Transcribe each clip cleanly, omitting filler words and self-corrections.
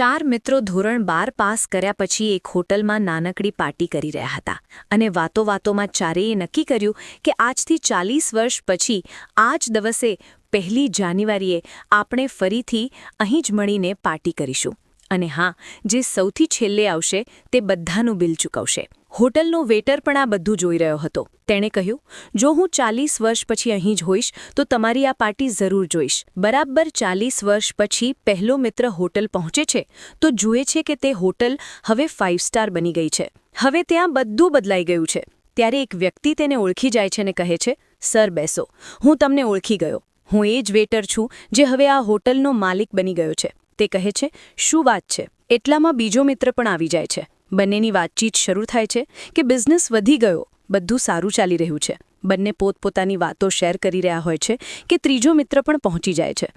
ચાર મિત્રો ધોરણ 12 પાસ કર્યા પછી એક હોટલમાં નાનકડી પાર્ટી કરી રહ્યા હતા અને વાતોવાતોમાં ચારેયે નક્કી કર્યું કે આજથી 40 વર્ષ પછી આ જ દિવસે 1 જાન્યુઆરીએ આપણે ફરીથી અહીં જ મળીને પાર્ટી કરીશું અને હા, જે સૌથી છેલ્લે આવશે તે બધાનું બિલ ચૂકવશે. હોટલનો વેટર પણ આ બધું જોઈ રહ્યો હતો. તેણે કહ્યું, જો હું 40 વર્ષ પછી અહીં જ હોઈશ તો તમારી આ પાર્ટી જરૂર જોઈશ. બરાબર 40 વર્ષ પછી પહેલો મિત્ર હોટલ પહોંચે છે તો જુએ છે કે તે હોટલ હવે 5 સ્ટાર બની ગઈ છે. હવે ત્યાં બધું બદલાઈ ગયું છે. ત્યારે એક વ્યક્તિ તેને ઓળખી જાય છે અને કહે છે, સર બેસો, હું તમને ઓળખી ગયો. હું એ જ વેટર છું જે હવે આ હોટલનો માલિક બની ગયો છે. તે કહે છે, શું વાત છે? એટલામાં બીજો મિત્ર પણ આવી જાય છે. બંનેની વાતચીત શરૂ થાય છે કે બિઝનેસ વધી ગયો, બધું સારું ચાલી રહ્યું છે. બંને પોતપોતાની વાતો શેર કરી રહ્યા હોય છે કે ત્રીજો મિત્ર પણ પહોંચી જાય છે.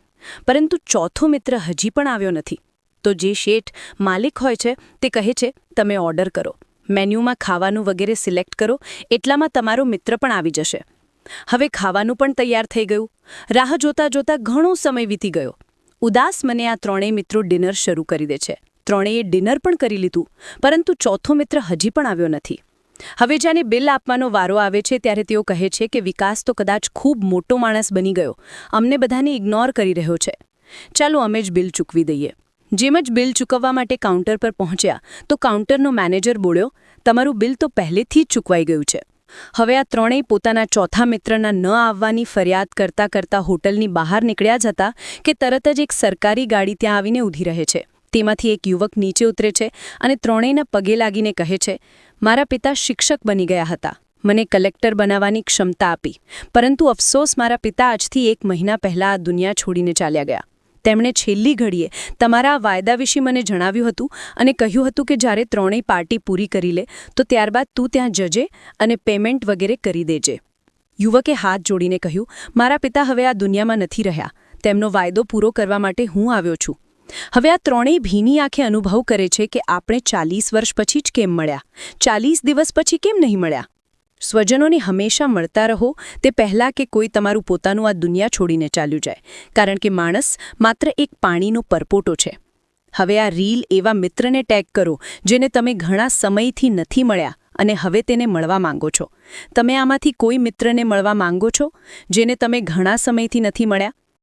પરંતુ ચોથો મિત્ર હજી પણ આવ્યો નથી. તો જે શેઠ માલિક હોય છે તે કહે છે, તમે ઓર્ડર કરો, મેન્યુમાં ખાવાનું વગેરે સિલેક્ટ કરો, એટલામાં તમારો મિત્ર પણ આવી જશે. હવે ખાવાનું પણ તૈયાર થઈ ગયું. રાહ જોતા જોતા ઘણો સમય વીતી ગયો. ઉદાસ મને આ ત્રણેય મિત્રો ડિનર શરૂ કરી દે છે. ત્રણેયે ડિનર પણ કરી લીધું, પરંતુ ચોથો મિત્ર હજી પણ આવ્યો નથી. હવે જ્યારે બિલ આપવાનો વારો આવે છે ત્યારે તેઓ કહે છે કે વિકાસ તો કદાચ ખૂબ મોટો માણસ બની ગયો, અમને બધાને ઇગ્નોર કરી રહ્યો છે. ચાલો અમે જ બિલ ચૂકવી દઈએ. જેમ જ બિલ ચૂકવવા માટે કાઉન્ટર પર પહોંચ્યા તો કાઉન્ટરનો મેનેજર બોલ્યો, તમારું બિલ તો પહેલેથી જ ચૂકવાઈ ગયું છે. હવે આ ત્રણેય પોતાના ચોથા મિત્રના ન આવવાની ફરિયાદ કરતાં હોટલની બહાર નીકળ્યા જ હતા કે તરત જ એક સરકારી ગાડી ત્યાં આવીને ઊભી રહે છે. તેમાંથી એક યુવક નીચે ઉતરે છે અને ત્રણેયના પગે લાગીને કહે છે, મારા પિતા શિક્ષક બની ગયા હતા. મને કલેક્ટર બનાવવાની ક્ષમતા આપી, પરંતુ અફસોસ મારા પિતા આજથી 1 મહિના પહેલાં આ દુનિયા છોડીને ચાલ્યા ગયા. તેમણે છેલ્લી ઘડીએ તમારા વાયદા વિશે મને જણાવ્યું હતું અને કહ્યું હતું કે જ્યારે ત્રણેય પાર્ટી પૂરી કરી લે તો ત્યારબાદ તું ત્યાં જજે અને પેમેન્ટ વગેરે કરી દેજે. યુવકે હાથ જોડીને કહ્યું, મારા પિતા હવે આ દુનિયામાં નથી રહ્યા. તેમનો વાયદો પૂરો કરવા માટે હું આવ્યો છું. હવે આ ત્રણેય ભીની આંખે અનુભવ કરે છે કે આપણે 40 વર્ષ પછી જ કેમ મળ્યા, 40 દિવસ પછી કેમ નહીં મળ્યા. સ્વજનોને હંમેશા મળતા રહો તે પહેલાં કે કોઈ તમારું પોતાનું આ દુનિયા છોડીને ચાલ્યું જાય, કારણ કે માણસ માત્ર એક પાણીનો પરપોટો છે. હવે આ રીલ એવા મિત્રને ટેગ કરો જેને તમે ઘણા સમયથી નથી મળ્યા અને હવે તેને મળવા માંગો છો. તમે આમાંથી કોઈ મિત્રને મળવા માંગો છો જેને તમે ઘણા સમયથી નથી મળ્યા?